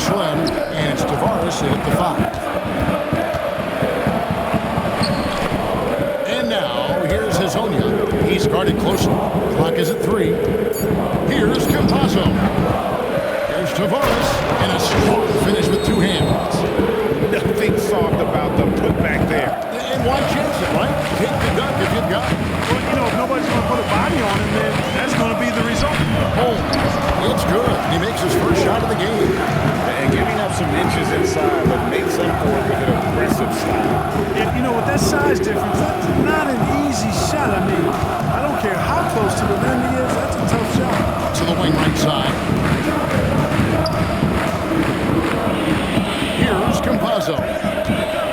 Schlemm, and it's Tavares in at the 5. And now, here's Hazonia. He's guarded closely. Clock is at 3. Here's Campazzo. Here's Tavares, and a strong finish with 2 hands. Nothing soft about the putback there. And why chance it, right? Take the dunk if you've got it. Well, you know, if nobody's going to put a body on him, then that's going to be the result. It's good. He makes his first shot of the game. And giving up some inches inside, but makes up for it with an aggressive style. And, you know, with that size difference, that's not an easy shot. I mean, I don't care how close to the rim he is, that's a tough shot. To the wing right side. Here's Campazzo.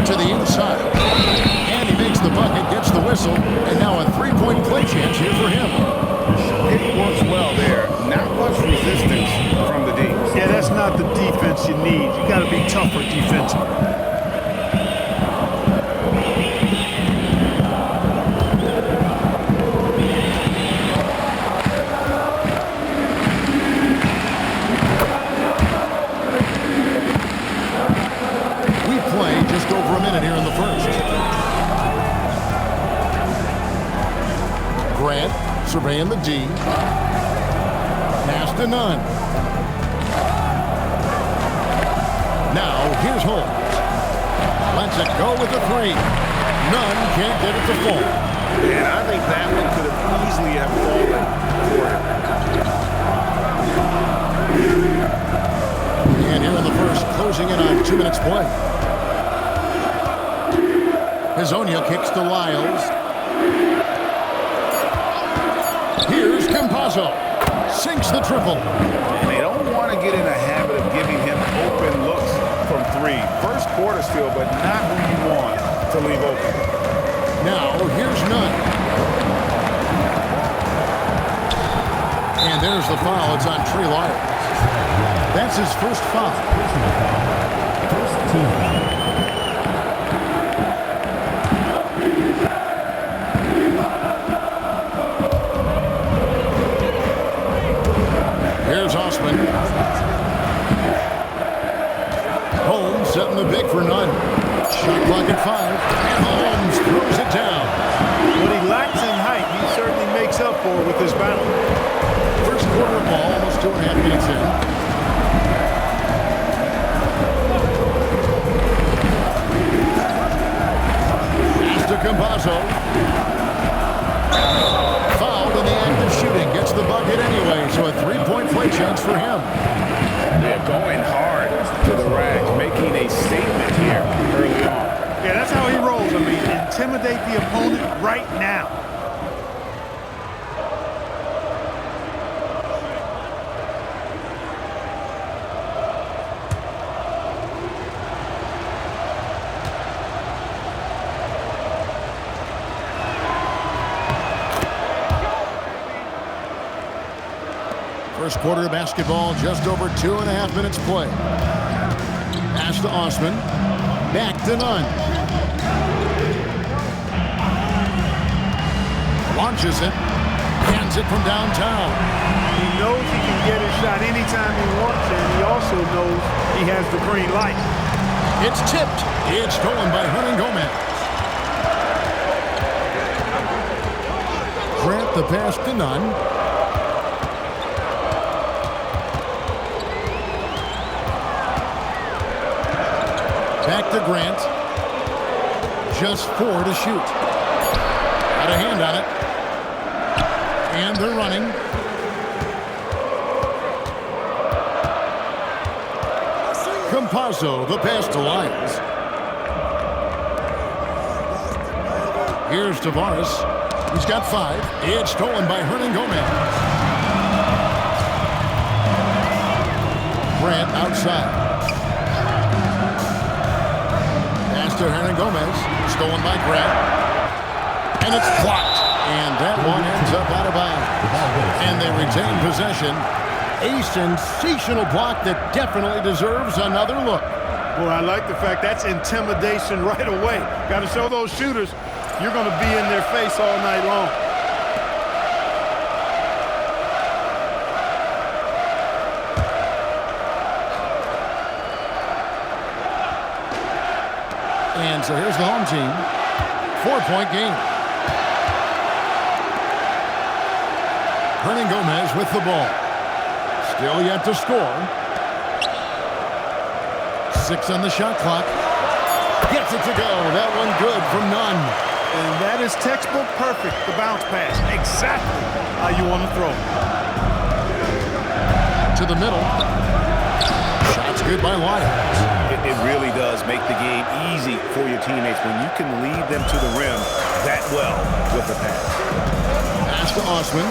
To the inside. And he makes the bucket, gets the whistle, and now a 3-point play chance here for him. It works well there. Not much resistance from the D. Yeah, that's not the defense you need. You got to be tougher defensively. Surveying the D. Pass to none. Now, here's Holmes. Lets it go with the 3. None can't get it to fall. And I think that one could have easily have fallen for him. And here in the first, closing in on 2 minutes play. Hazonia kicks to Lyles. Here's Campazzo. Sinks the triple. And they don't want to get in a habit of giving him open looks from 3. First quarter still, but not who you want to leave open. Now, here's Nunn. And there's the foul. It's on Trey Lyles. That's his first foul. First team. Here's Osman. Holmes setting the big for Nunn. Shot clock at 5. And Holmes throws it down. What he lacks in height, he certainly makes up for with his battle. First quarter ball, almost 2.5 minutes in. Pass to Campazzo. Fouled in the act of shooting. Gets the bucket anyway, so a 3-point play chance for him. They're going hard to the rack, making a statement here early on. Yeah, that's how he rolls. I mean, intimidate the opponent right now. First quarter of basketball, just over 2.5 minutes play. Pass to Osman. Back to Nunn. Launches it. Hands it from downtown. He knows he can get his shot anytime he wants, and he also knows he has the green light. It's tipped. It's stolen by Hernan Gomez. Grant the pass to Nunn. Back to Grant. Just 4 to shoot. Got a hand on it. And they're running. Campazzo, the pass to Lyles. Here's Tavares. He's got 5. It's stolen by Hernan Gomez. Grant outside. To Hernan Gomez, stolen by Grant, and it's blocked, and that one ends up out of bounds, and they retain possession. A sensational block that definitely deserves another look. Boy, I like the fact that's intimidation right away. Got to show those shooters you're going to be in their face all night long. And so here's the home team. 4-point game. Hernan Gomez with the ball. Still yet to score. 6 on the shot clock. Gets it to go. That one good from none. And that is textbook perfect, the bounce pass. Exactly how you want to throw. To the middle. Shot's good by Lyles. It really does make the game easy for your teammates when you can lead them to the rim that well with the pass. Pass to Osman.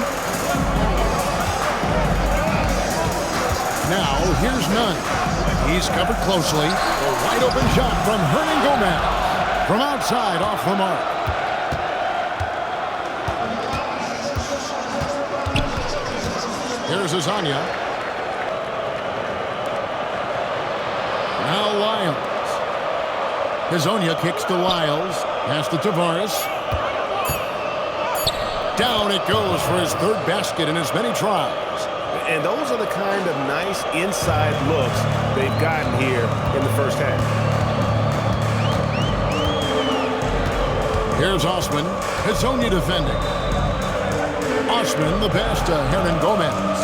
Now, here's Nunn. He's covered closely. A wide open shot from Hernan Gomez. From outside, off the mark. Here's Azania. Now Lyles. Hazonia kicks to Lyles. Pass to Tavares. Down it goes for his third basket in as many tries. And those are the kind of nice inside looks they've gotten here in the first half. Here's Osman. Hazonia defending. Osman, the pass to Hernan Gomez.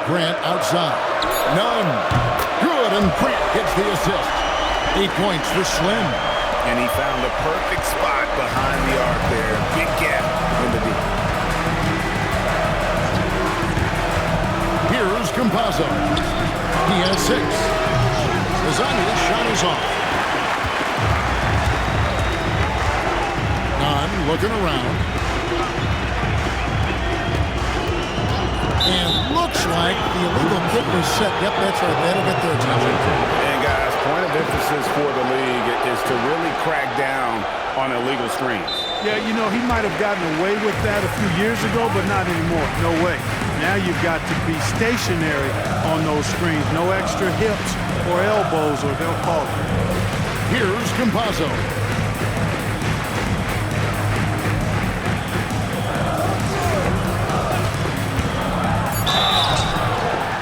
Grant outside. None. Good, and Grant gets the assist. 8 points for Slim. And he found the perfect spot behind the arc there. Big gap in the deep. Here's Campazzo. He has 6. Hazonia shot is off. Nunn looking around. And looks like the illegal kick was set. Yep, that's right. That'll get their attention. And guys, point of emphasis for the league is to really crack down on illegal screens. Yeah, you know, he might have gotten away with that a few years ago, but not anymore. No way. Now you've got to be stationary on those screens. No extra hips or elbows, or they'll call it. Here's Campazzo.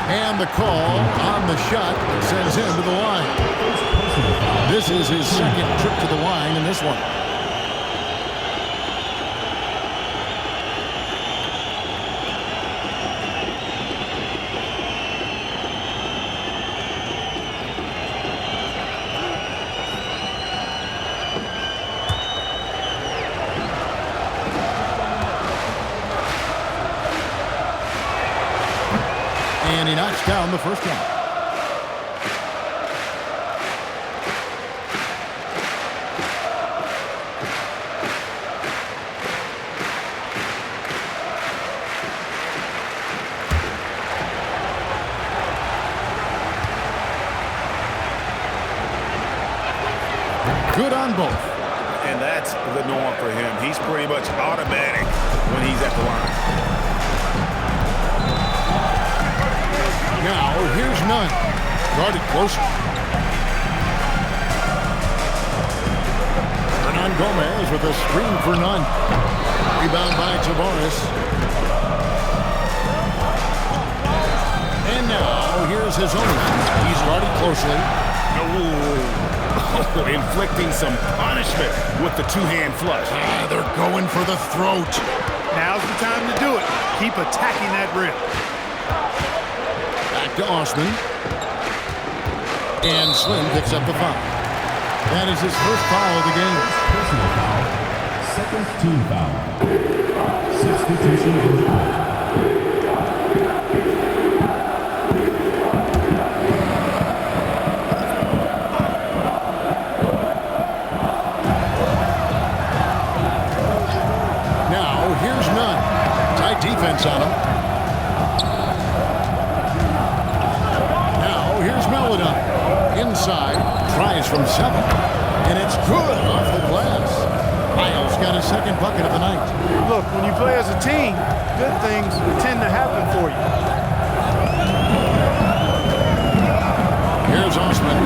And the call on the shot sends him to the line. This is his second trip to the line in this one. And he knocks down the first one. Good on both. And that's the norm for him. He's pretty much automatic when he's at the line. Now, here's Nunn. Guarded closer. Hernan Gomez with a screen for Nunn. Rebound by Tavares. And now, here's Hazonia. He's guarded closely. Oh, inflicting some punishment with the two-hand flush. They're going for the throat. Now's the time to do it. Keep attacking that rim. Back to Osman. And Slim picks up the foul. That is his first foul of the game. Second team foul. Substitution required. Now, here's Nunn. Tight defense on him. Now, here's Melodon. Inside, tries from 7. And it's good off the glass. Lyles got his second bucket of the night. Look, when you play as a team, good things tend to happen for you. Here's Osman.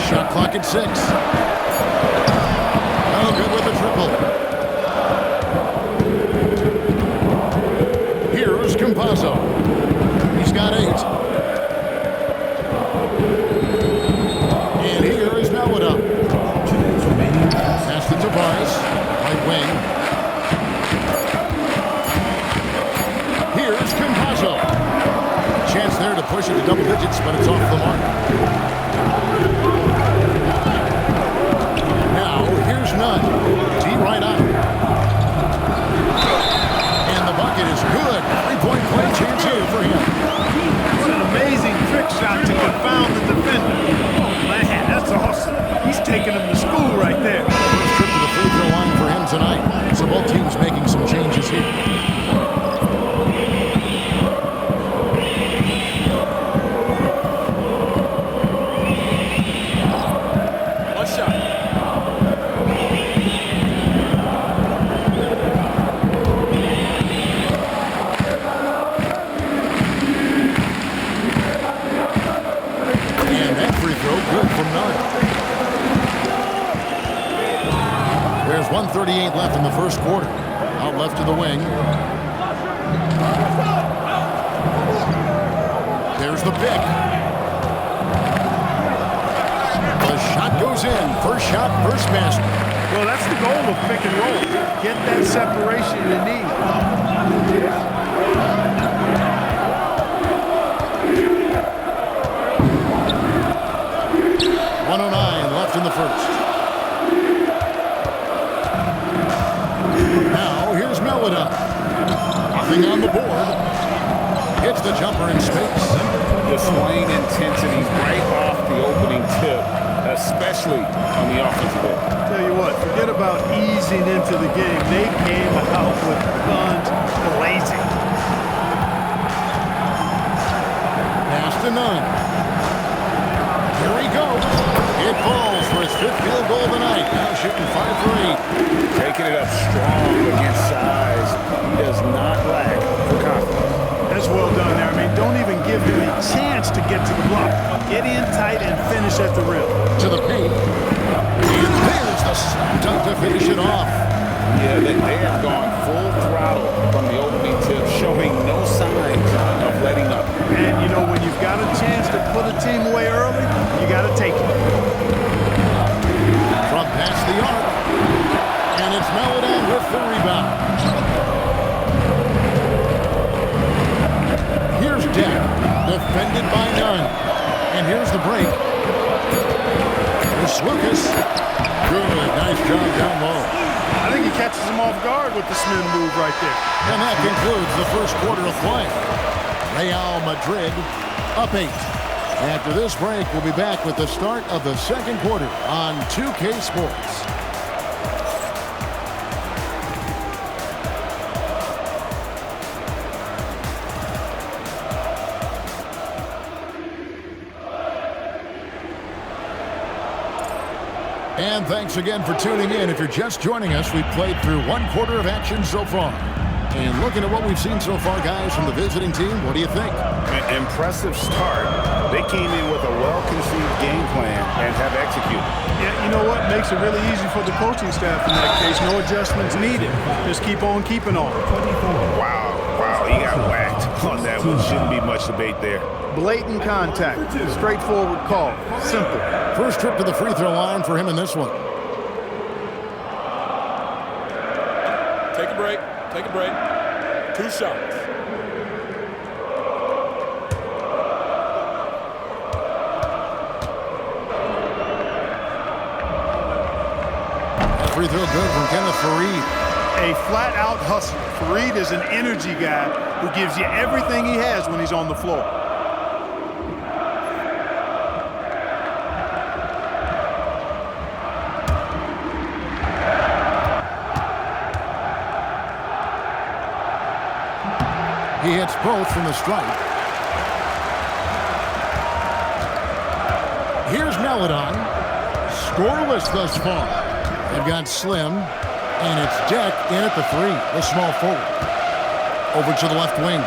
Shot clock at 6. Oh, good with the triple. chance, but it's off the mark. Now, here's Nunn. D right out. And the bucket is good. Three-point play chance here for him. What an amazing trick shot to confound the defender. Oh, man, that's awesome. He's taking him to school right there. First trip to the free throw line for him tonight. So both teams making some changes here. One shot. And that free throw good from Nunn. There's 1:38 left in the first quarter. Out left to the wing. There's the pick. The shot goes in. First shot, first basket. Well, that's the goal of pick and roll. Get that separation you need. 1:09 left in the first. Now here's Melida. Nothing on the board. Hits the jumper in space. Displaying intensity right off the opening tip, especially on the offensive end. Tell you what, forget about easing into the game. They came out with guns blazing. Pass to Nunn. Here he goes. It falls for his fifth field goal of the night. Now shooting 5 for 8. Taking it up strong against size. He does not lack for confidence. That's well done there. I mean, don't even give him a chance to get to the block. Get in tight and finish at the rim. To the paint. And there's the dunk to finish it off. Yeah, they have gone full throttle from the opening tip, showing no signs of letting up. And, you know, when you've got a chance to put a team away early, you got to take it. From past the arc. And it's Melida with the rebound. Here's Deck. Defended by Nunn. And here's the break. Here's Lucas. Good. Nice job down low. I think he catches him off guard with the spin move right there. And that concludes the first quarter of play. Real Madrid up 8. After this break, we'll be back with the start of the second quarter on 2K Sports. And thanks again for tuning in. If you're just joining us, we've played through one quarter of action so far. And looking at what we've seen so far, guys, from the visiting team, what do you think? An impressive start. They came in with a well-conceived game plan and have executed. Yeah, you know what? Makes it really easy for the coaching staff in that case. No adjustments needed. Just keep on keeping on. Wow, he got whacked on that one. Shouldn't be much debate there. Blatant contact. Straightforward call. Simple. First trip to the free throw line for him in this one. Take a break. Take a break. 2 shots. Free throw good from Kenneth Fareed. A flat-out hustler. Fareed is an energy guy who gives you everything he has when he's on the floor. He hits both from the stripe. Here's Melidon. Scoreless thus far. They've got Slim, and it's Deck in at the 3, the small forward. Over to the left wing.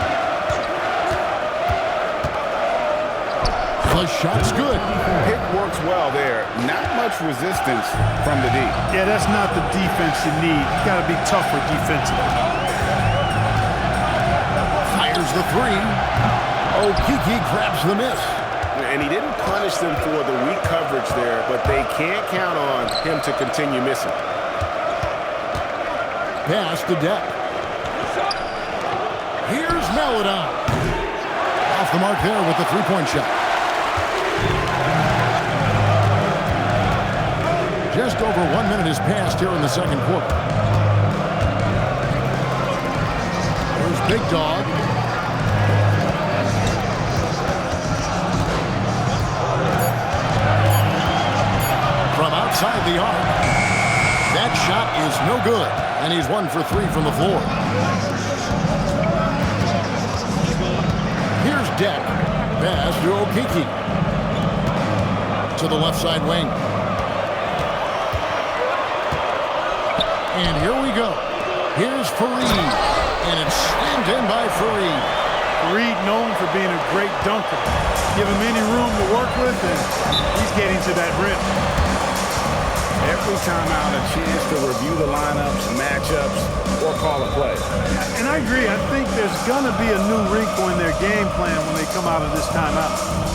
The shot's good. Pick works well there. Not much resistance from the D. Yeah, that's not the defense you need. You got to be tougher defensively. Fires the 3. Okiki grabs the miss. And he didn't punish them for the weak coverage there, but they can't count on him to continue missing. Pass to Depp. Here's Melidon. Off the mark there with the 3-point shot. just over 1 minute has passed here in the second quarter. Here's Big Dog. From outside the arc. That shot is no good, and he's 1 for 3 from the floor. Here's Deck. Pass to Okiki. To the left side wing. And here we go. Here's Fareed. And it's slammed in by Fareed. Fareed known for being a great dunker. Give him any room to work with, and he's getting to that rim. Every time out, a chance to review the lineups, matchups, or call a play. And I agree. I think there's going to be a new wrinkle in their game plan when they come out of this timeout.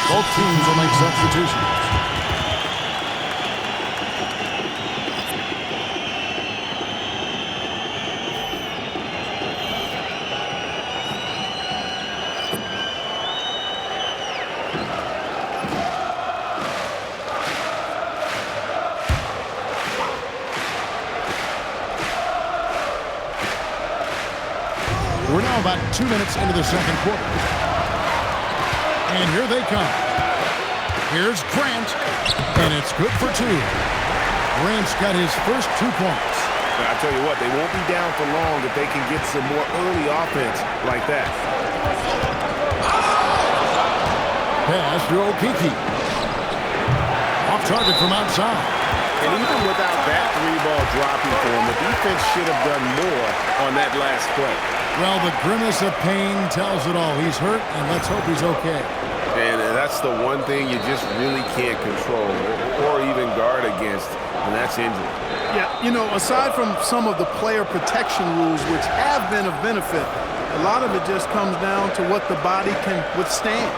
Both teams will make substitutions. We're now about 2 minutes into the second quarter. And here they come. Here's Grant, and it's good for 2. Grant's got his first 2 points. I tell you what, they won't be down for long if they can get some more early offense like that. Pass to Okiki. Off target from outside. And even without that 3-ball dropping for him, the defense should have done more on that last play. Well, the grimace of pain tells it all. He's hurt, and let's hope he's okay. And that's the one thing you just really can't control or even guard against, and that's injury. Yeah, you know, aside from some of the player protection rules, which have been of benefit, a lot of it just comes down to what the body can withstand.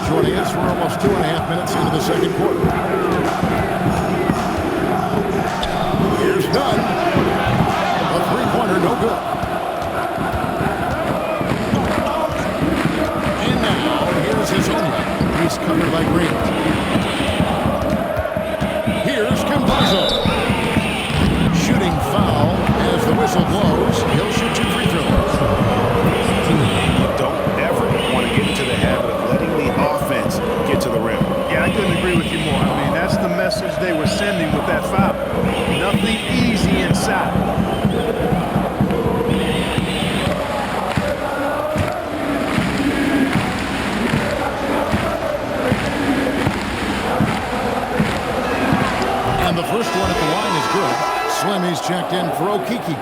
Joining us, we're almost 2.5 minutes into the second quarter. Here's Dunn. A 3-pointer, no good. covered by Green. Here's Campazzo. Shooting foul as the whistle blows. He'll shoot 2 free throws. You don't ever want to get into the habit of letting the offense get to the rim. Yeah, I couldn't agree with you more. I mean, that's the message they were sending with that foul. Nothing easy inside. And the first one at the line is good. Slimy's checked in for Okiki.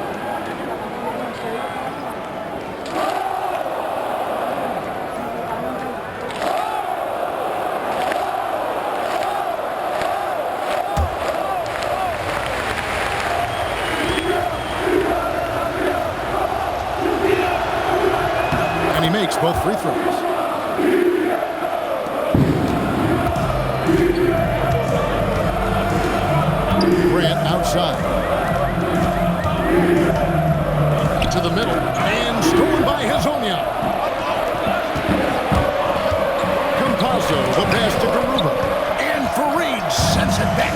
And he makes both free throws. Grant outside. To the middle. And stolen by Hazonia. Campazzo, the pass to Garuba. And Fareed sends it back.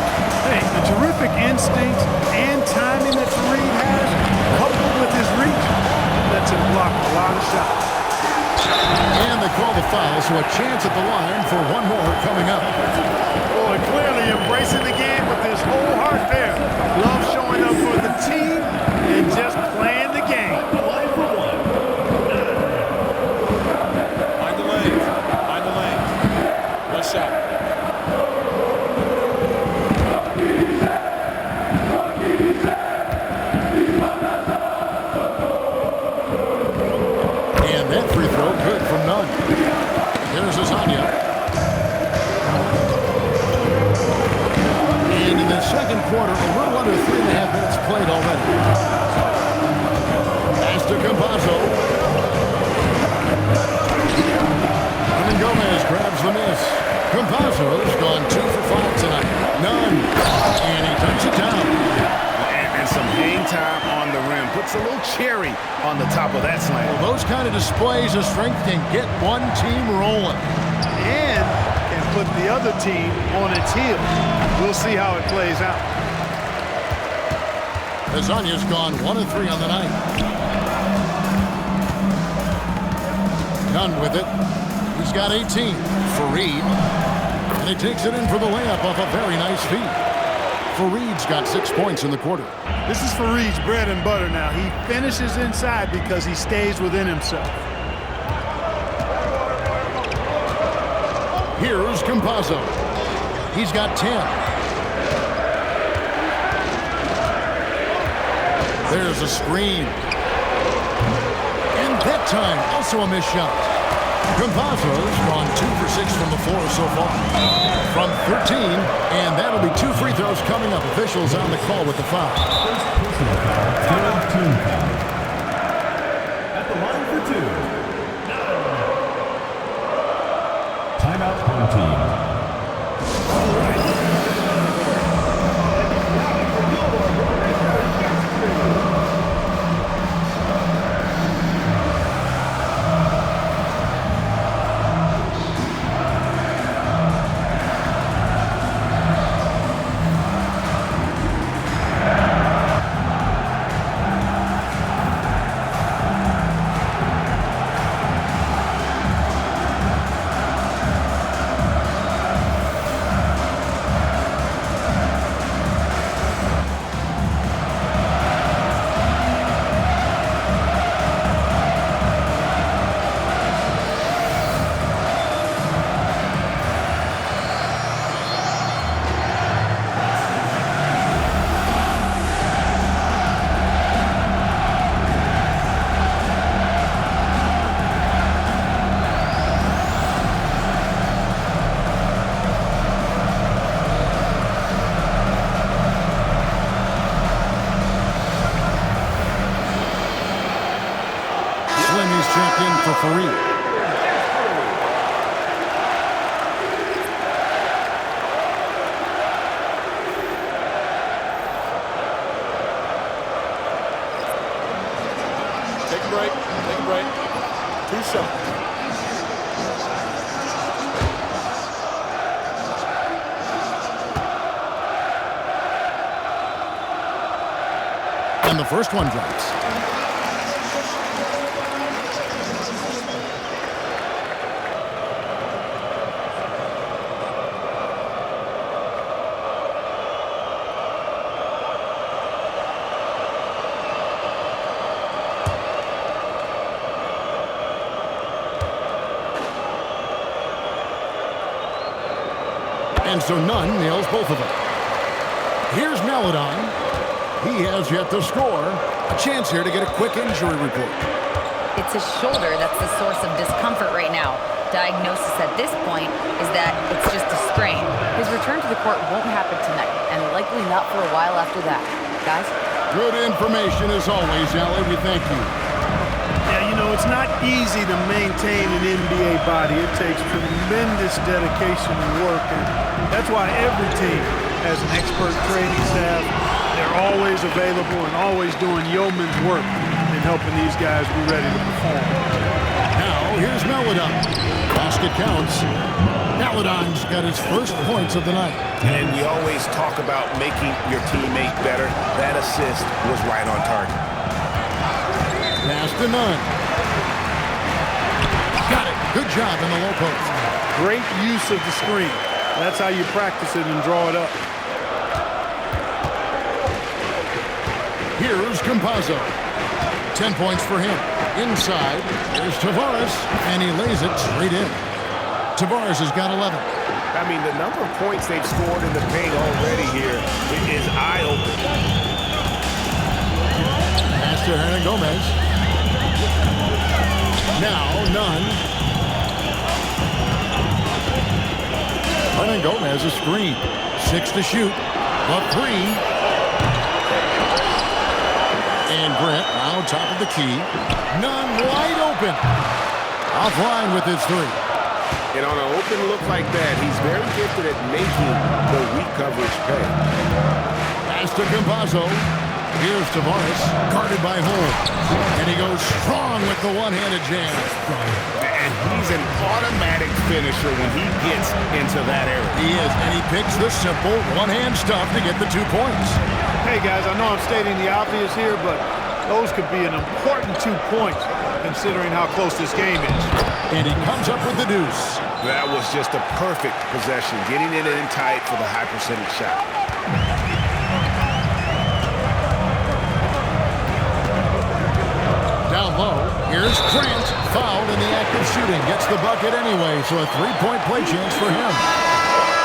Hey, the terrific instinct and timing that Fareed has, coupled with his reach, lets him block a lot of shots. And they call the foul, so a chance at the line for one more coming up. Boy, clearly embracing the game with his whole heart there. Love showing up for the team and just playing the game. Mind the lanes. Mind the lanes. One shot. And that free throw good from none. There's Azania. And in the second quarter, a little under 3.5 minutes played already. Pass to Campazzo. And Gomez grabs the miss. Campazzo's gone 2 for 5 tonight. None. And he takes it down. And some hang time on the rim. Puts a little cherry on the top of that slam. Well, those kind of displays of strength can get one team rolling. And can put the other team on its heels. We'll see how it plays out. Azania's gone 1 of 3 on the night. Done with it. He's got 18. Fareed. And he takes it in for the layup off a very nice feed. Fareed's got 6 points in the quarter. This is Fareed's bread and butter now. He finishes inside because he stays within himself. Here's Campazzo. He's got 10. There's a screen. And that time, also a missed shot. Campazzo's gone 2 for 6 from the floor so far. From 13, and that'll be 2 free throws coming up. Officials on the call with the foul. Personal foul, team foul. At the line for 2. Timeout home team. Checked in for Fareed. Take a break. Take a break. 2 shots. And the first one drops. And so none nails both of them. Here's Meladon. He has yet to score. A chance here to get a quick injury report. It's his shoulder that's the source of discomfort right now. Diagnosis at this point is that it's just a sprain. His return to the court won't happen tonight, and likely not for a while after that. Guys? Good information as always, Allie. We thank you. Yeah, you know, it's not easy to maintain an NBA body. It takes tremendous dedication and work, and that's why every team has an expert training staff. They're always available and always doing yeoman's work in helping these guys be ready to perform. Now, here's Meladon. Basket counts. Meladon's got his first points of the night. And we always talk about making your teammate better. That assist was right on target. Pass to none. Got it. Good job in the low post. Great use of the screen. That's how you practice it and draw it up. Here's Campazzo. 10 points for him. Inside, here's Tavares, and he lays it straight in. Tavares has got 11. I mean, the number of points they've scored in the paint already here is eye-opening. Pass to Hernan Gomez. Now, none. Hernan Gomez a screen. 6 to shoot. A 3. And Grant now top of the key. None wide open. Offline with his 3. And on an open look like that, he's very gifted at making the weak coverage pay. Pass to Campazzo. Here's Tavares, guarded by Holmes. And he goes strong with the one-handed jam. And he's an automatic finisher when he gets into that area. He is, and he picks the simple one-hand stuff to get the 2 points. Hey, guys, I know I'm stating the obvious here, but those could be an important 2 points considering how close this game is. And he comes up with the deuce. That was just a perfect possession, getting it in tight for the high percentage shot. Down low, here's Grant, fouled in the act of shooting. Gets the bucket anyway, so a 3-point play chance for him.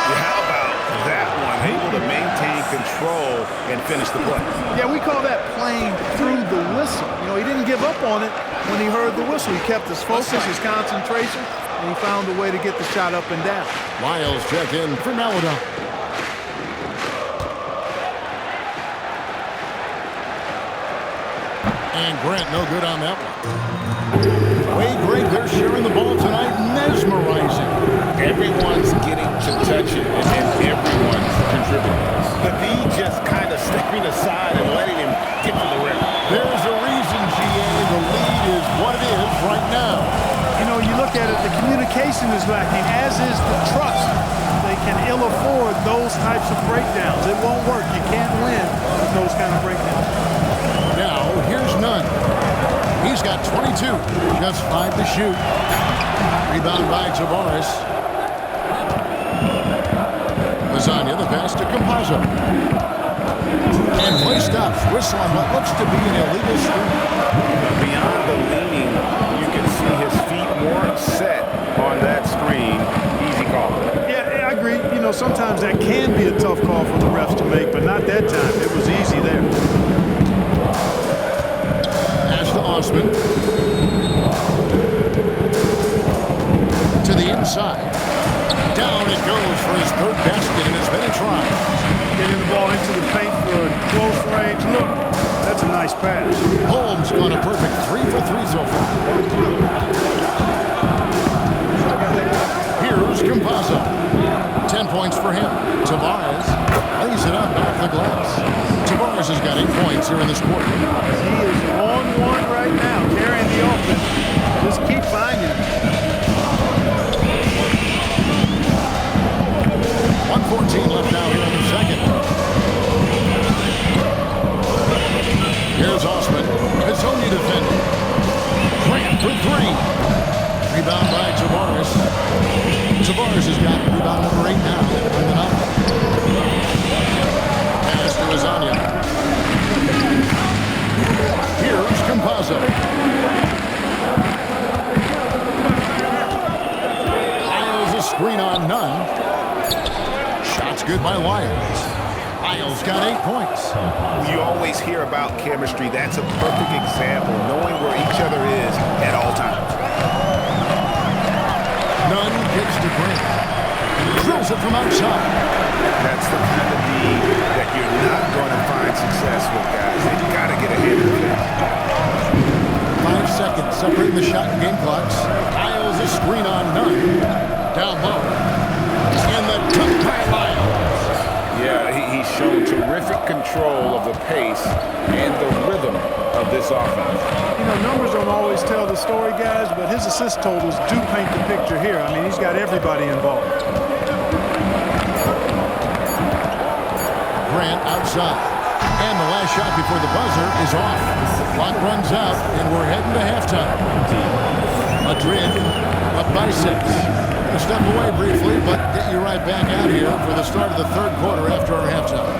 How about that one? Able to maintain control and finish the play. Yeah, we call that playing through the whistle. You know, he didn't give up on it when he heard the whistle. He kept his focus, his concentration, and he found a way to get the shot up and down. Lyles check in for Meladon. And Grant no good on that one. Way great, they're sharing the ball tonight. Mesmerizing. Everyone's getting to touch it, and everyone's contributing. But he just kind of stepping aside and letting him get to the rim. There's a reason, GA. The lead is what it is right now. You know, you look at it, the communication is lacking, as is the trust. They can ill afford those types of breakdowns. It won't work. You can't win with those kind of breakdowns. Now, here's none. He's got 22. Just 5 to shoot. Rebound by Tavares. Lasagna, the pass to Campazzo. And play stops. Whistle on what looks to be an illegal screen. Beyond the leaning, you can see his feet weren't set on that screen. Easy call. Yeah, I agree. You know, sometimes that can be a tough call for the refs to make, but not that time. It was easy there. Pass to Osman. To the inside. Down it goes for his 3rd basket in as many tries. Getting the ball into the paint for a close range look. That's a nice pass. Holmes gone a perfect 3 for 3 so far. Here's Campazzo. 10 points for him. Tavares lays it up off the glass. Tavares has got 8 points here in this quarter. He is on one right now, carrying the offense. Just keep finding it. 1:14 left now here in the second. Here's screen on none. Shot's good by Lyles. Lyles got 8 points. You always hear about chemistry. That's a perfect example, knowing where each other is at all times. Nunn gets to Grant. Drills it from outside. That's the kind of need that you're not going to find success with, guys. They've got to get ahead of it. 5 seconds separating the shot and game clocks. Lyles a screen on Nunn. Down low. And the took by Lyles. Yeah, he's shown terrific control of the pace and the rhythm of this offense. You know, numbers don't always tell the story, guys, but his assist totals do paint the picture here. I mean, he's got everybody involved. Grant outside. And the last shot before the buzzer is off. Clock runs out, and we're heading to halftime. Madrid up by 6. We'll step away briefly, but get you right back out here for the start of the third quarter after our halftime.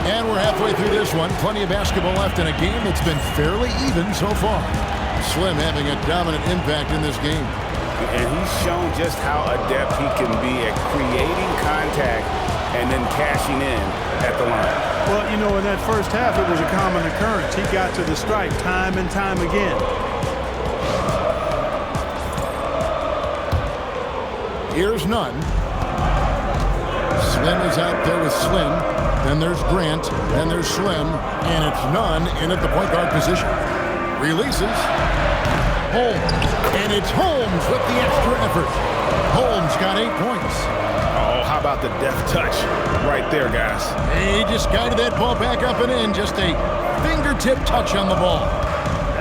And we're halfway through this one. Plenty of basketball left in a game that's been fairly even so far. Slim having a dominant impact in this game. And he's shown just how adept he can be at creating contact and then cashing in at the line. Well, you know, in that first half, it was a common occurrence. He got to the stripe time and time again. Here's Nunn. Slim is out there with Slim. Then there's Grant. Then there's Slim. And it's Nunn in at the point guard position. Releases. Holmes. And it's Holmes with the extra effort. Holmes got 8 points. Oh, how about the deft touch right there, guys? He just guided that ball back up and in. Just a fingertip touch on the ball.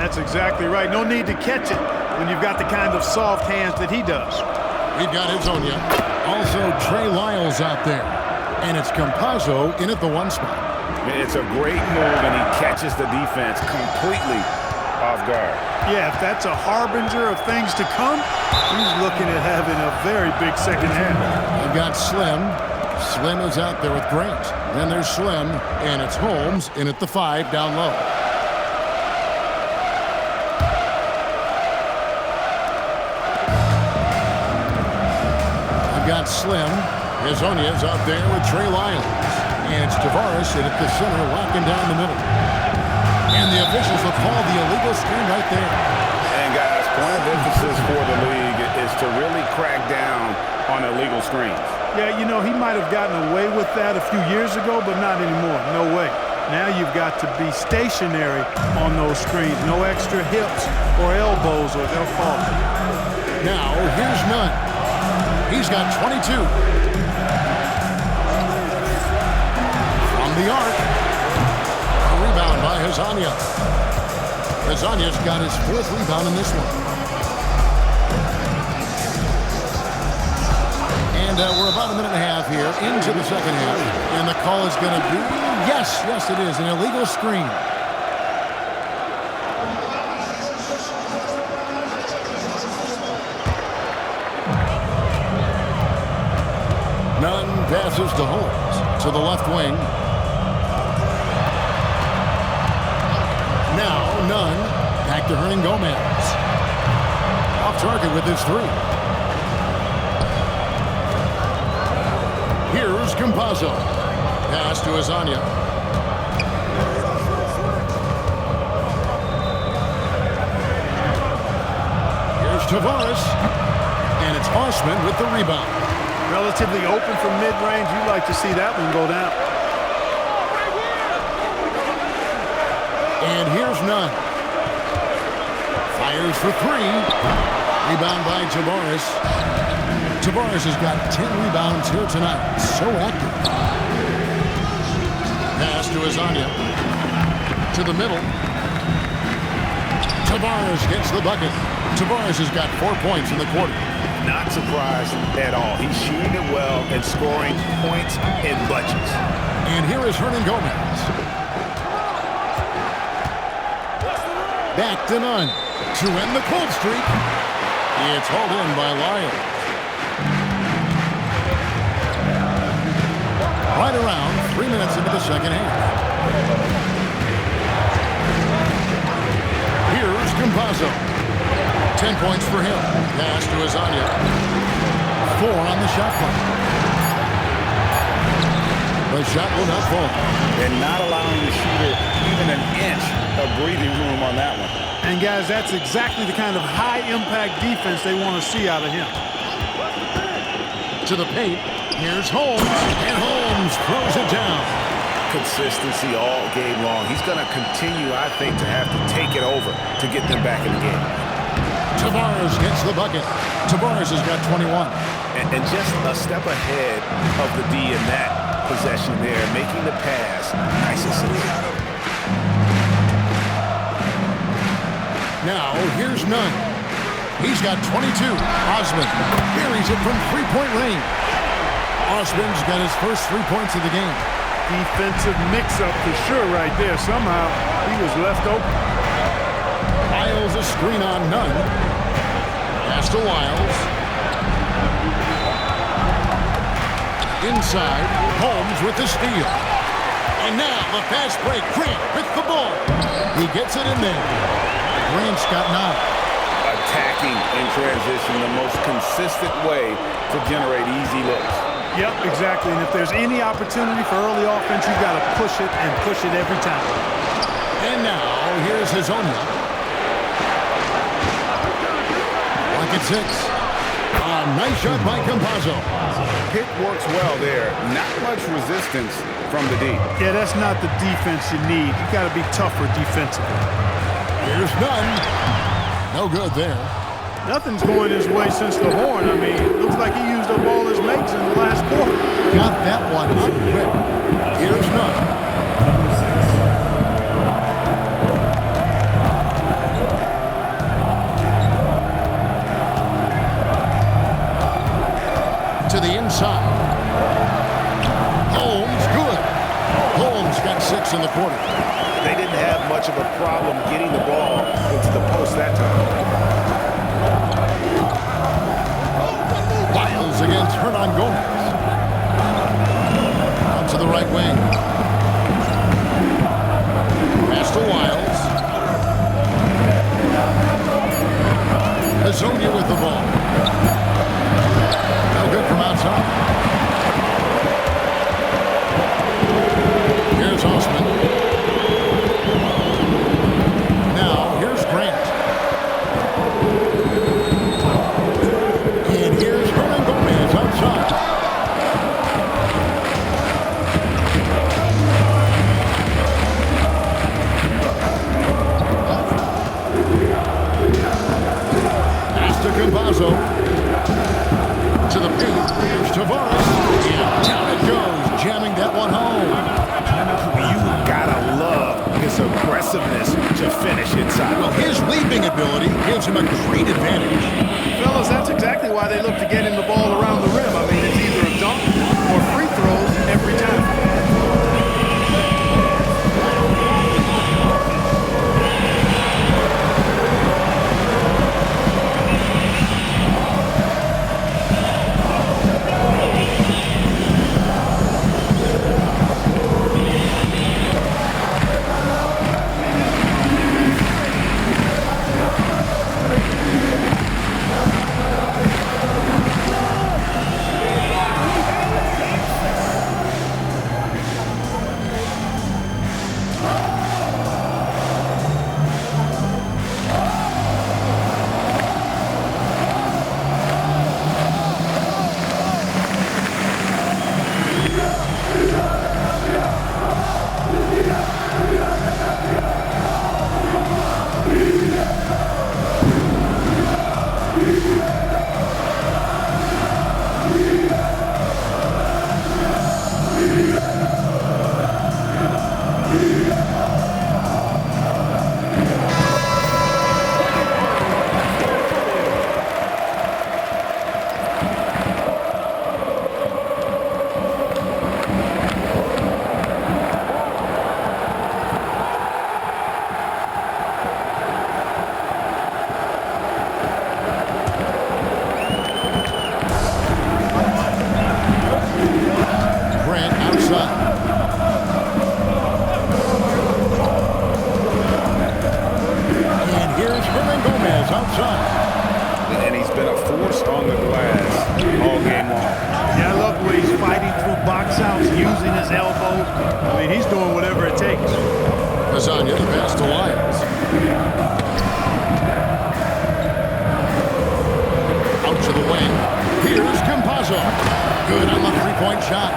That's exactly right. No need to catch it when you've got the kind of soft hands that he does. We've got Hezonja. Also Trey Lyles out there. And it's Campazzo in at the 1 spot. It's a great move, and he catches the defense completely off guard. Yeah, if that's a harbinger of things to come, he's looking at having a very big second half. I've got Slim. Slim is out there with Grant. Then there's Slim, and it's Holmes in at the 5 down low. I've got Slim. Hezonja's out there with Trey Lyles. And it's Tavares in at the center, locking down the middle. And the officials will call the illegal screen right there. And guys, point of emphasis for the league is to really crack down on illegal screens. Yeah, you know, he might have gotten away with that a few years ago, but not anymore. No way. Now you've got to be stationary on those screens. No extra hips or elbows or they'll fall. Now, here's Nunn. He's got 22. From the arc. A rebound by Hezonja. Hezonja's got his 4th rebound in this one. And we're about a minute and a half here into the second half. And the call is going to be, yes, it is, an illegal screen. Nunn passes to Holmes to the left wing. Now Nunn back to Gomez. Off target with his 3. Here's Campazzo. Pass to Hezonja. Tavares. And it's Osman with the rebound. Relatively open from mid-range. You'd like to see that one go down. And here's Nunn. Fires for three. Rebound by Tavares. Tavares has got 10 rebounds here tonight. So active. Pass to Azania. To the middle. Tavares gets the bucket. Tavares has got 4 points in the quarter. Not surprised at all. He's shooting it well and scoring points in bunches. And here is Hernan Gomez. Back to Nunn. To end the cold streak. It's hauled in by Lyles. Right around 3 minutes into the second half. Here's Campazzo. 10 points for him. Pass to Azania. 4 on the shot clock. The shot will not fall. And not allowing the shooter even an inch of breathing room on that one. And guys, that's exactly the kind of high-impact defense they want to see out of him. To the paint. Here's Holmes. And Holmes throws it down. Consistency all game long. He's going to continue, I think, to have to take it over to get them back in the game. Tavares gets the bucket. Tavares has got 21. And just a step ahead of the D in that possession there, making the pass nice and simple. Now, here's Nunn. He's got 22. Osman buries it from three-point range. Osman's got his first 3 points of the game. Defensive mix-up for sure right there. Somehow he was left open. Lyles a screen on Nunn. Pass to Lyles. Inside, Holmes with the steal. And now the fast break. Grant with the ball. He gets it in there. Grant's got 9. Attacking in transition, the most consistent way to generate easy looks. Yep, exactly. And if there's any opportunity for early offense, you've got to push it and push it every time. And now, here's Hazonia. Like at 6. Nice shot by Campazzo. Pick works well there. Not much resistance from the D. Yeah, that's not the defense you need. You've got to be tougher defensively. Here's Nunn. No good there. Nothing's going his way since the horn. I mean, it looks like he used up all his makes in the last quarter. Got that one up quick. Here's Nunn. To the inside. Holmes, good. Holmes got 6 in the quarter. They didn't have much of a problem getting the ball into the post that time. Lyles against Hernan Gomez. Out to the right wing. Pass to Lyles. Hazonia with the ball. No good from outside. Here's Osman. Now, here's Grant. And here's Hernan Gomez outside. Pass to Campazzo. To the paint. Here's Tavares. And down it goes, jamming that one home. You gotta love his aggressiveness to finish inside. Well, his leaping ability gives him a great advantage. Fellas, that's exactly why they look to get him the ball around the rim. I mean, it's either a dunk or free throws every time. And he's been a force on the glass all game long. Yeah, I love the way he's fighting through box outs, using his elbows. I mean, he's doing whatever it takes. Lasagna, the pass to Lyons. Out to the wing. Here's Campazzo. Good on the three-point shot.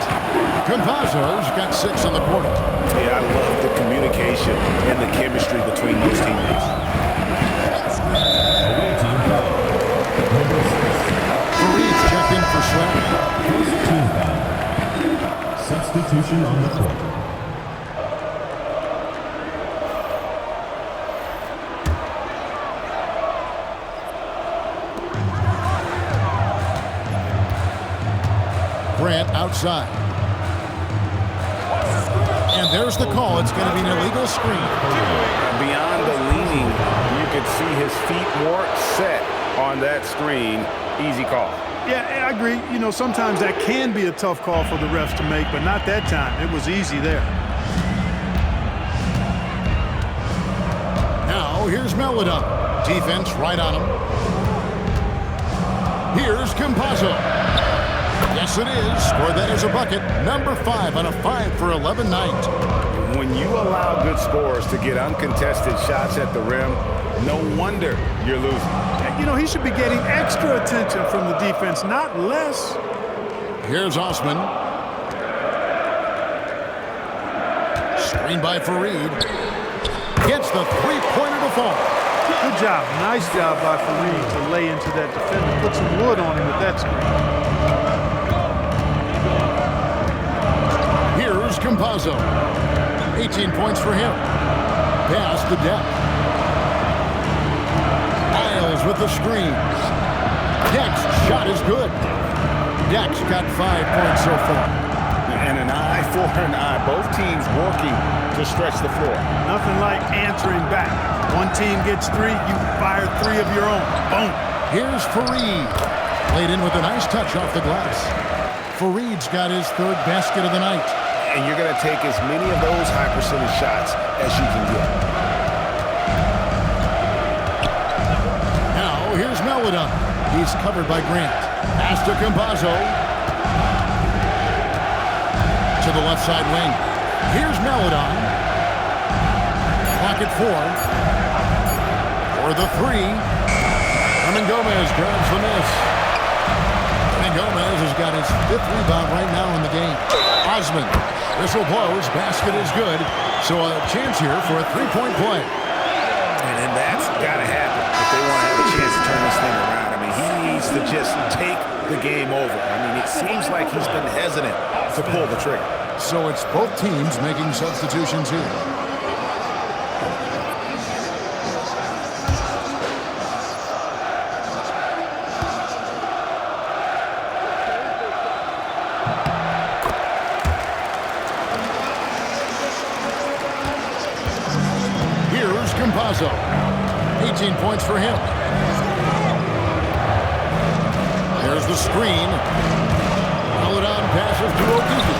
Campazzo's got 6 in the quarter. Yeah, I love the communication and the chemistry between those teammates. Fareed's checked in for sweat. Team foul. Substitution on the court. Grant outside. And there's the call. It's going to be an illegal screen. Beyond the leaning, you could see his feet more set on that screen. Easy call. Yeah, I agree. You know, sometimes that can be a tough call for the refs to make, but not that time. It was easy there. Now, here's Melida. Defense right on him. Here's Campazzo. Yes, it is. Scored that as a bucket. Number 5 on a 5-for-11 night. When you allow good scorers to get uncontested shots at the rim, no wonder you're losing. You know, he should be getting extra attention from the defense, not less. Here's Osman. Screen by Fareed. Gets the three-pointer to fall. Good job. Nice job by Fareed to lay into that defender. Put some wood on him with that screen. Here's Campazzo. 18 points for him. Pass to Deck. Isles with the screen. Deck's shot is good. Deck's got 5 points so far. And an eye for an eye. Both teams working to stretch the floor. Nothing like answering back. One team gets 3, you fire 3 of your own. Boom. Here's Fareed. Laid in with a nice touch off the glass. Fareed's got his 3rd basket of the night. And you're going to take as many of those high percentage shots as you can get. Now, here's Melida. He's covered by Grant. Pass to Campazzo. To the left side wing. Here's Melida. Clock at 4. For the 3. Hernan Gomez grabs the miss. Hernan Gomez has got his 5th rebound right now in the game. Osman. Whistle blows. Basket is good. So a chance here for a 3-point play. And that's got to happen if they want to have a chance to turn this thing around. I mean, he needs to just take the game over. I mean, it seems like he's been hesitant to pull the trigger. So it's both teams making substitutions here. Here's Campazzo. 18 points for him. There's the screen. Melodon passes to O'Keefe.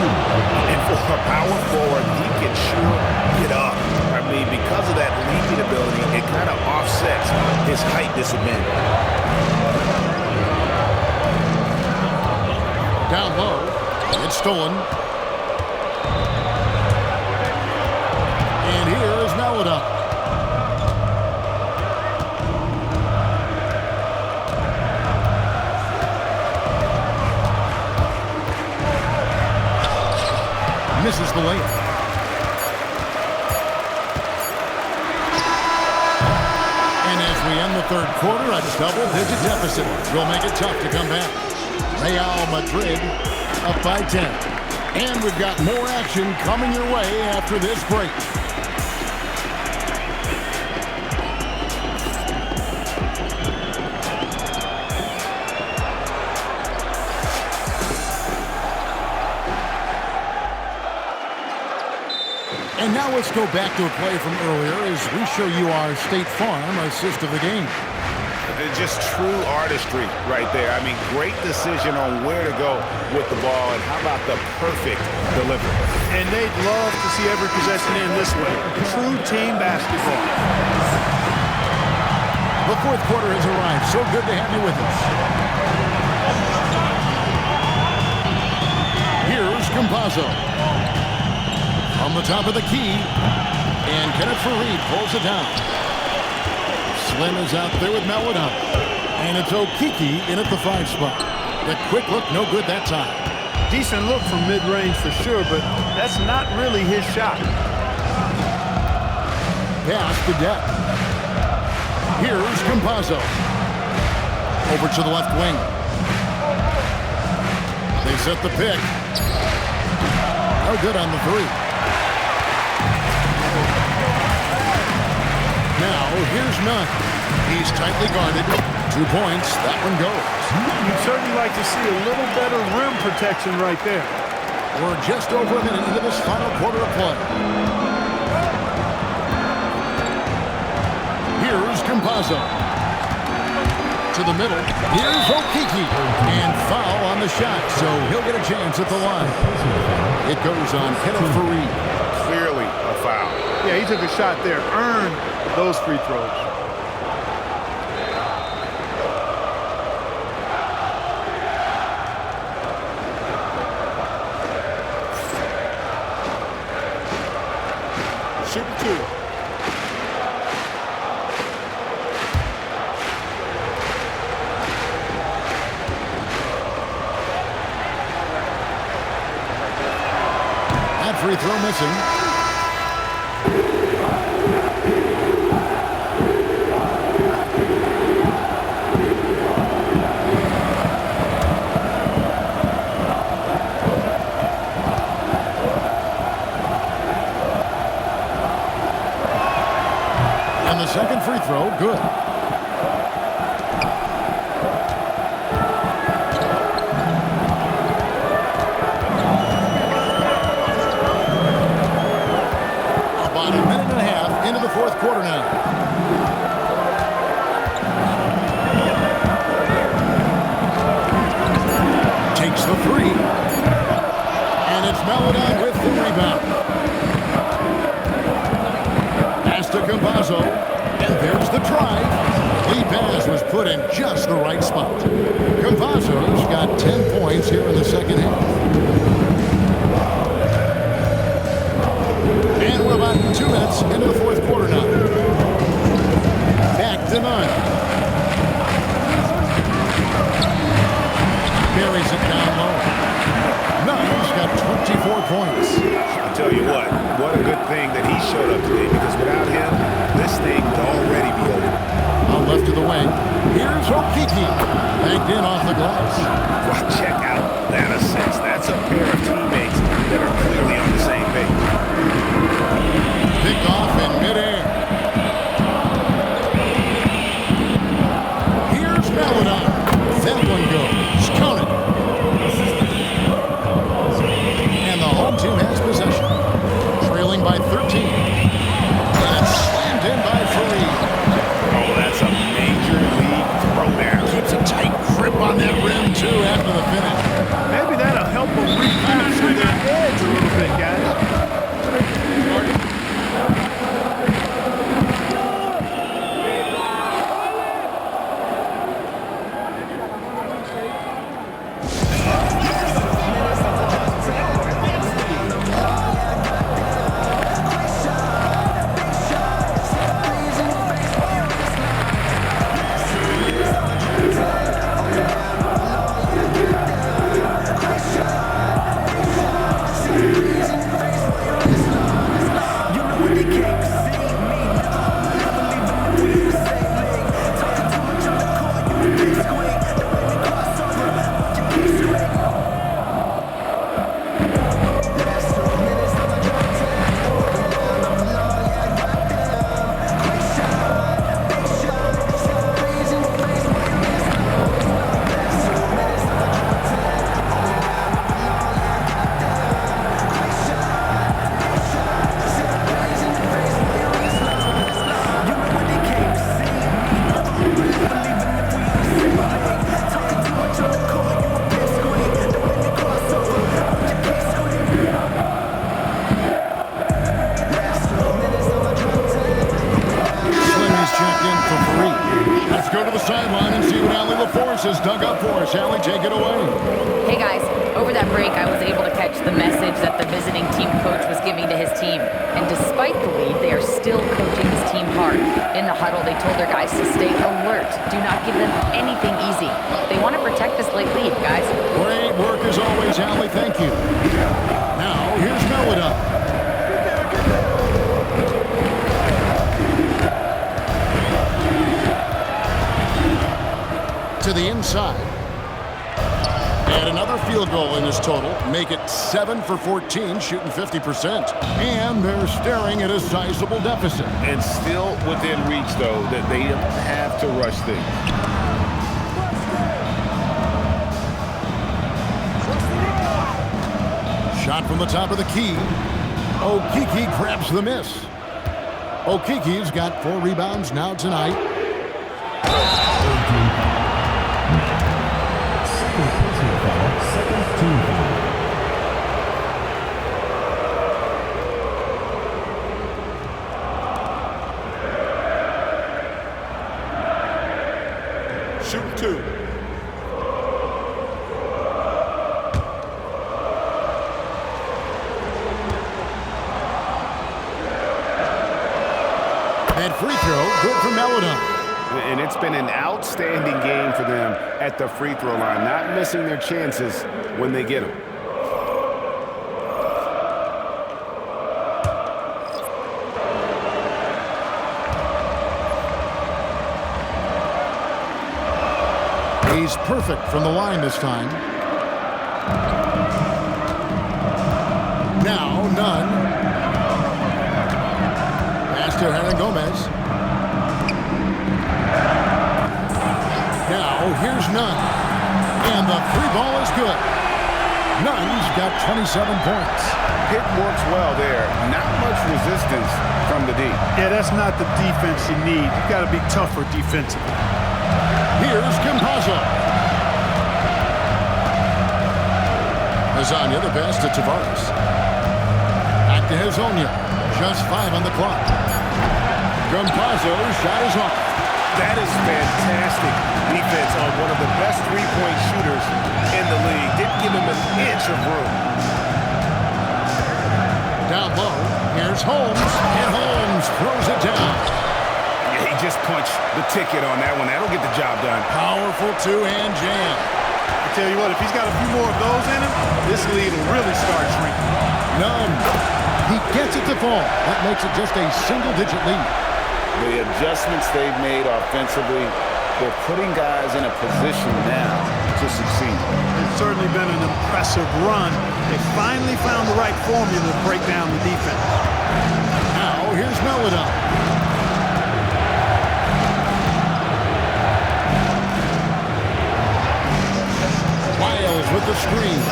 And for a power forward, he can sure get up. I mean, because of that leaping ability, it kind of offsets his height disadvantage. Down low. It's stolen. And here is Melodon. Misses the layup. And as we end the 3rd quarter, a double-digit deficit will make it tough to come back. Real Madrid up by 10. And we've got more action coming your way after this break. And now let's go back to a play from earlier as we show you our State Farm assist of the game. It's just true artistry right there. I mean, great decision on where to go with the ball, and how about the perfect delivery? And they'd love to see every possession in this way. True team basketball. The fourth quarter has arrived. So good to have you with us. Here's Campazzo. On the top of the key, and Kenneth Fareed pulls it down. Slim is out there with Melwood, and it's Okiki in at the 5 spot. The quick look, no good that time. Decent look from mid-range for sure, but that's not really his shot. Pass to depth. Here's Campazzo. Over to the left wing. They set the pick. No good on the 3. Now, here's Nunn. He's tightly guarded. 2 points. That one goes. You'd certainly like to see a little better rim protection right there. We're just over a minute into this final quarter of play. Here's Campazzo. To the middle. Here's Okiki. And foul on the shot, so he'll get a chance at the line. It goes on Kenneth Fareed. Clearly a foul. Yeah, he took a shot there. Earned those free throws. Shoot 2. That free throw missing. And the second free throw, good. About a minute and a half into the fourth quarter now. Takes the 3. And it's Melwood with the rebound. Pass to Campazzo. And there's the drive. Lee Baz was put in just the right spot. Campazzo's got 10 points here in the second half. And we're about 2 minutes into the fourth quarter now. Back to Nunn. Buries it down low. Nunn's got 24 points. I'll tell you what a good thing that he showed up today, because without him, this thing would already be over. On left of the wing. Here's Okiki. Banked in off the glass. Well, check out that assist. That's a pair of teammates that are clearly on the same page. Picked off in midair. Here's Melwood. That one goes. Count it. And the home team has possession. Trailing by 13. And it's slammed in by Fareed. Oh, that's a major league throw there. Keeps a tight grip on that rim, too, after the finish. Maybe that'll help them recapture their edge a little bit, guys. This is dug up for us. Allie, take it away. Hey guys, over that break I was able to catch the message that the visiting team coach was giving to his team. And despite the lead, they are still coaching his team hard. In the huddle, they told their guys to stay alert. Do not give them anything easy. They want to protect this late lead, guys. Great work as always, Allie. Thank you. Now, here's Melida. To the inside. And another field goal in this total. Make it 7 for 14, shooting 50%. And they're staring at a sizable deficit. And still within reach, though, that they don't have to rush things. Shot from the top of the key. Okeke grabs the miss. Okeke's got 4 rebounds now tonight. Second team foul. Shoot 2. And free throw, good for Melida. And it's been an outstanding game for them at the free throw line, not missing their chances when they get them. He's perfect from the line this time. Now, none. Pass to Hernan Gomez. Now, here's Nunn. And the 3 ball is good. Nunn's got 27 points. Pick works well there. Not much resistance from the D. Yeah, that's not the defense you need. You got to be tougher defensively. Here's Campazzo. Lasagna, the pass to Tavares. Back to Hazonia. Just 5 on the clock. Campazzo's shot is off. That is fantastic defense on one of the best three-point shooters in the league. Didn't give him an inch of room. Down low, here's Holmes, and Holmes throws it down. Yeah, he just punched the ticket on that one. That'll get the job done. Powerful two-hand jam. I tell you what, if he's got a few more of those in him, this lead will really start shrinking. None. He gets it to fall. That makes it just a single-digit lead. The adjustments they've made offensively, they're putting guys in a position now to succeed. It's certainly been an impressive run. They finally found the right formula to break down the defense. Now, here's Melida. Wiles with the screen.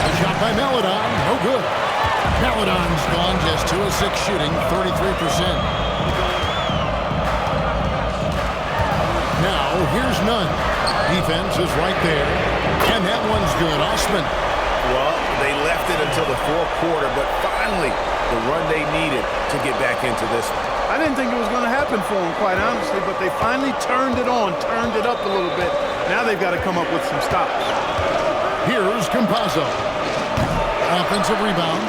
A shot by Melidon. No good. Melidon's gone just 2 of 6 shooting, 33%. Now, here's Nunn. Defense is right there. And that one's good. Osman. Well, they left it until the fourth quarter, but finally, the run they needed to get back into this one. I didn't think it was going to happen for them, quite honestly, but they finally turned it on, turned it up a little bit. Now they've got to come up with some stops. Here's Campazzo. Offensive rebound.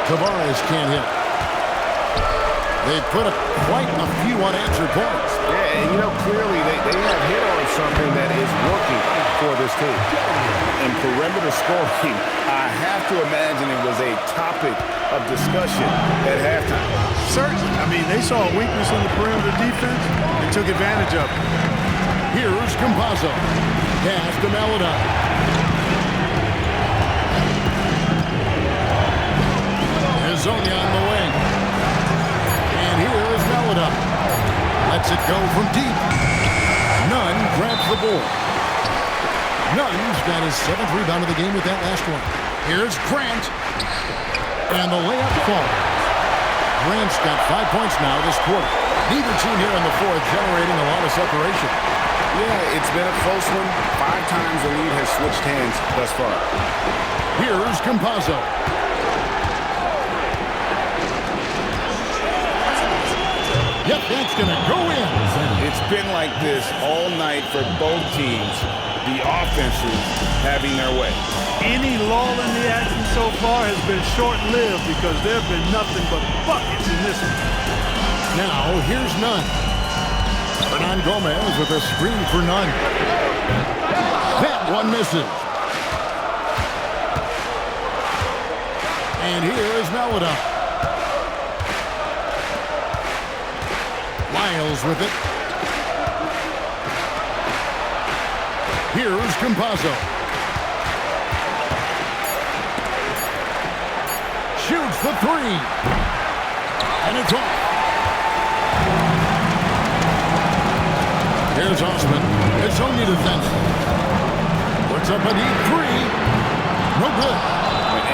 Tavares can't hit. They put up quite a few unanswered points. Yeah, and you know, clearly they have hit on something that is working for this team. In perimeter scoring, I have to imagine it was a topic of discussion at halftime. Certainly. I mean, they saw a weakness in the perimeter defense and took advantage of it. Here's Campazzo. Pass to Melida. Hazonia on the wing. And here is Melida. Lets it go from deep. Nunn grabs the board. Nunn's got his 7th rebound of the game with that last one. Here's Grant. And the layup falls. Grant's got 5 points now this quarter. Neither team here in the fourth generating a lot of separation. Yeah, it's been a close one. 5 times the lead has switched hands thus far. Here's Campazzo. Yep, that's going to go in. It's been like this all night for both teams. The offenses having their way. Any lull in the action so far has been short-lived because there have been nothing but buckets in this one. Now, here's Nunn. Hernan Gomez with a screen for Nunn. That one misses. And here is Melodon. Lyles with it. Here's Campazzo. Shoots the three. And it's off. Here's Osman. It's only defending. Puts up a deep three. No good.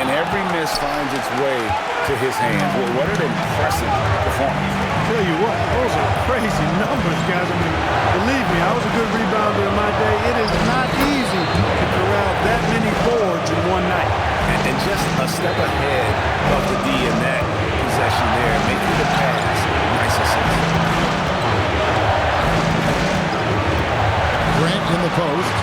And every miss finds its way to his hands. Well, what an impressive performance. Tell you what, those are crazy numbers, guys. I mean, believe me, I was a good rebounder in my day. It is not easy to corral that many boards in one night. And just a step ahead of the D in that possession there, making the pass. Nice assist. Grant in the post.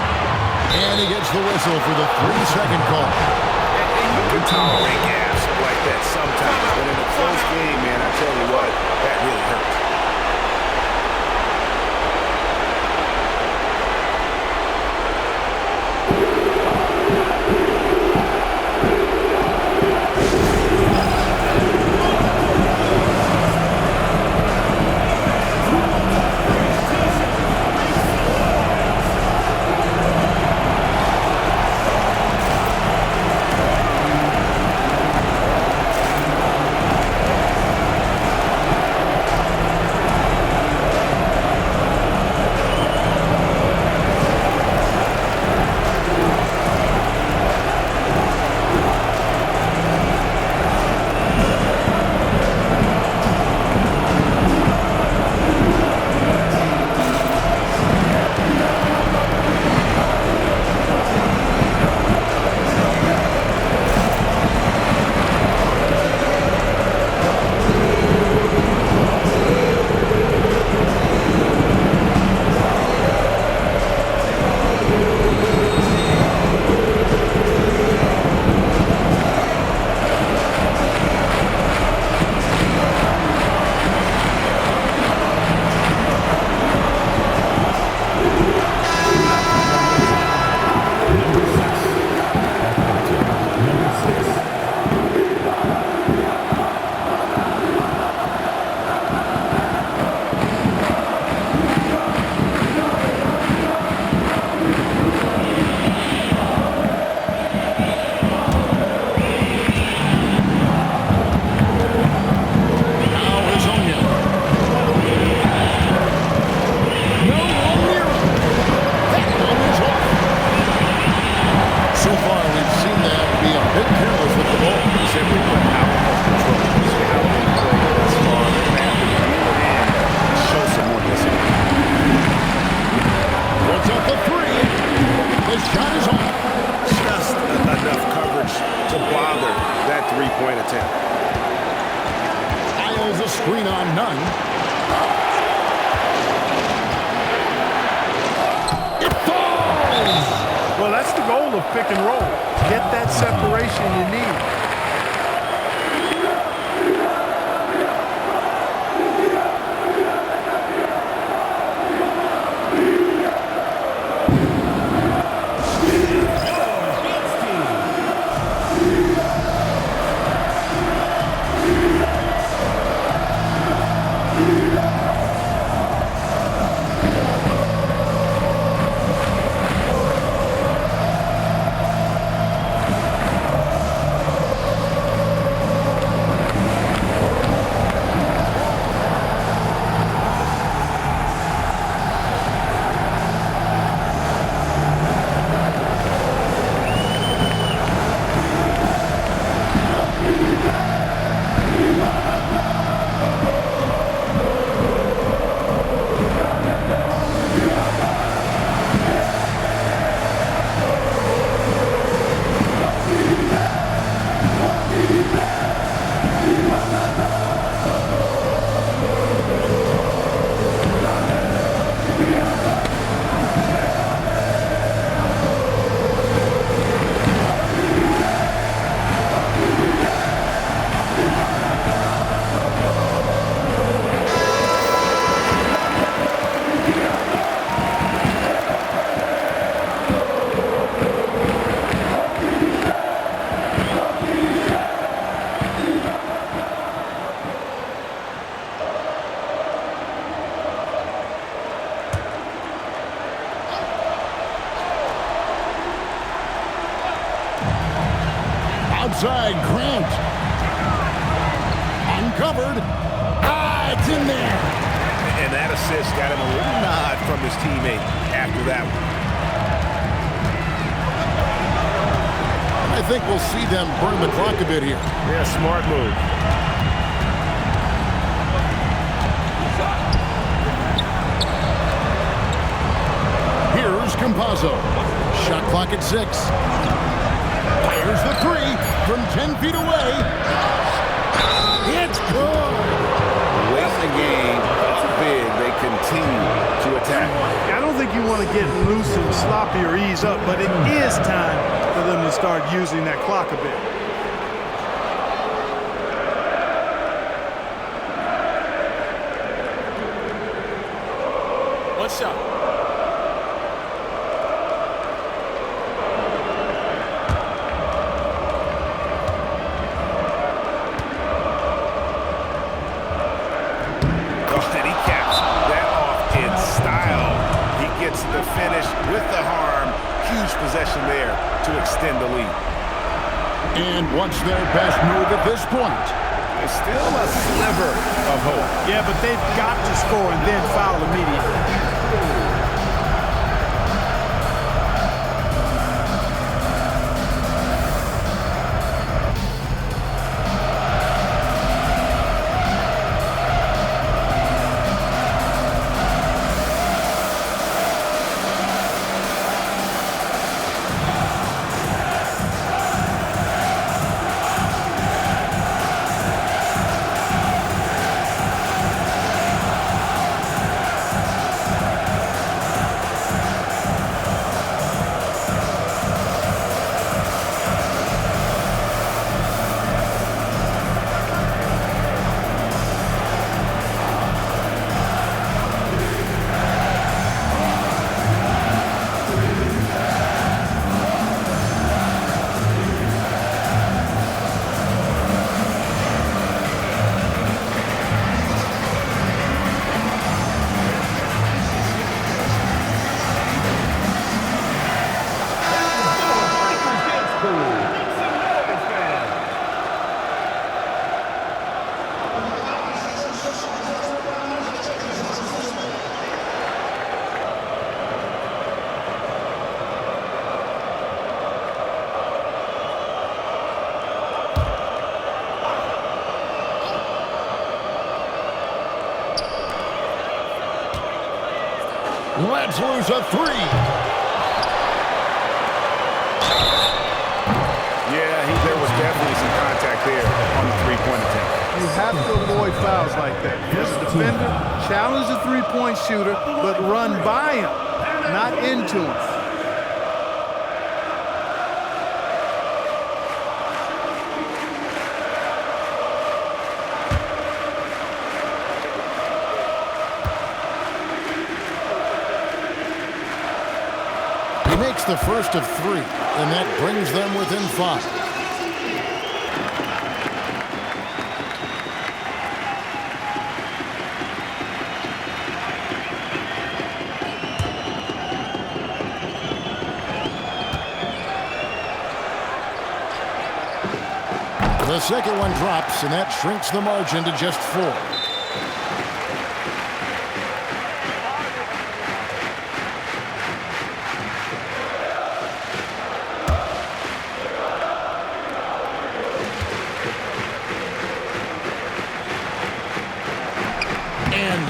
And he gets the whistle for the 3-second call. And you can tolerate gaps like that sometimes, but in a close game, man, I tell you what, that really hurts. Pick and roll. Get that separation you need. Outside, Grant. Uncovered. It's in there. And that assist got him a little nod from his teammate after that one. I think we'll see them burn the clock a bit here. Yeah, smart move. Here's Campazzo. Shot clock at 6. Here's the 3 from 10 feet away. It's good. Late in the game, how big they continue to attack. I don't think you want to get loose and sloppy or ease up, but it is time for them to start using that clock a bit. One shot. The finish with the harm. Huge possession there to extend the lead. And what's their best move at this point? There's still a sliver of hope. Yeah, but they've got to score and then foul immediately. Let's lose a 3. Yeah, there was definitely some contact there on the three-point attempt. You have to avoid fouls like that. As a defender, challenge the three-point shooter, but run by him, not into him. Makes the first of 3, and that brings them within 5. The second one drops, and that shrinks the margin to just 4.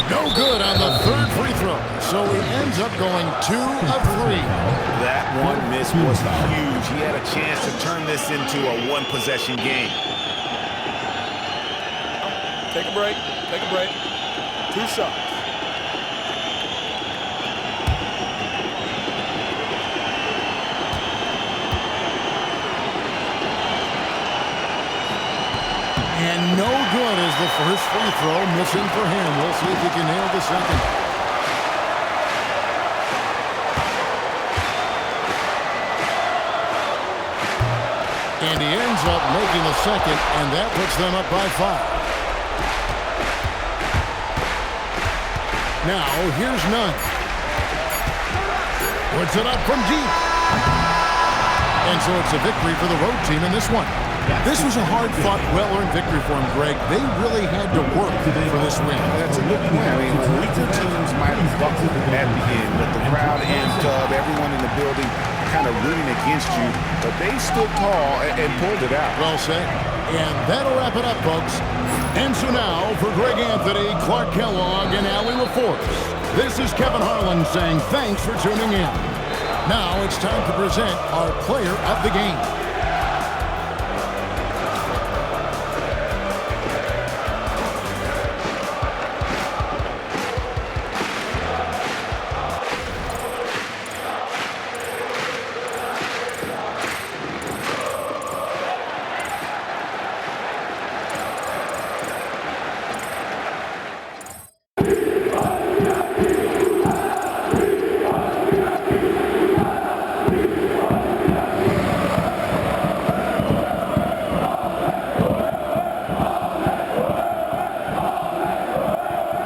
No good on the third free throw. So he ends up going 2 of 3. That one miss was huge. He had a chance to turn this into a one-possession game. Take a break. Take a break. 2 shots. And And no good as the first free throw missing for him. We'll see if he can nail the second. And he ends up making the second, and that puts them up by 5. Now, here's Nunn. Puts it up from deep. And so it's a victory for the road team in this one. This was a hard-fought, well-earned victory for him, Greg. They really had to work for this win. That's a good point. I mean, weaker teams might have buckled at the end, but the crowd amped up, everyone in the building kind of rooting against you, but they stood tall and pulled it out. Well said. And that'll wrap it up, folks. And so now, for Greg Anthony, Clark Kellogg, and Allie LaForce, this is Kevin Harlan saying thanks for tuning in. Now it's time to present our player of the game.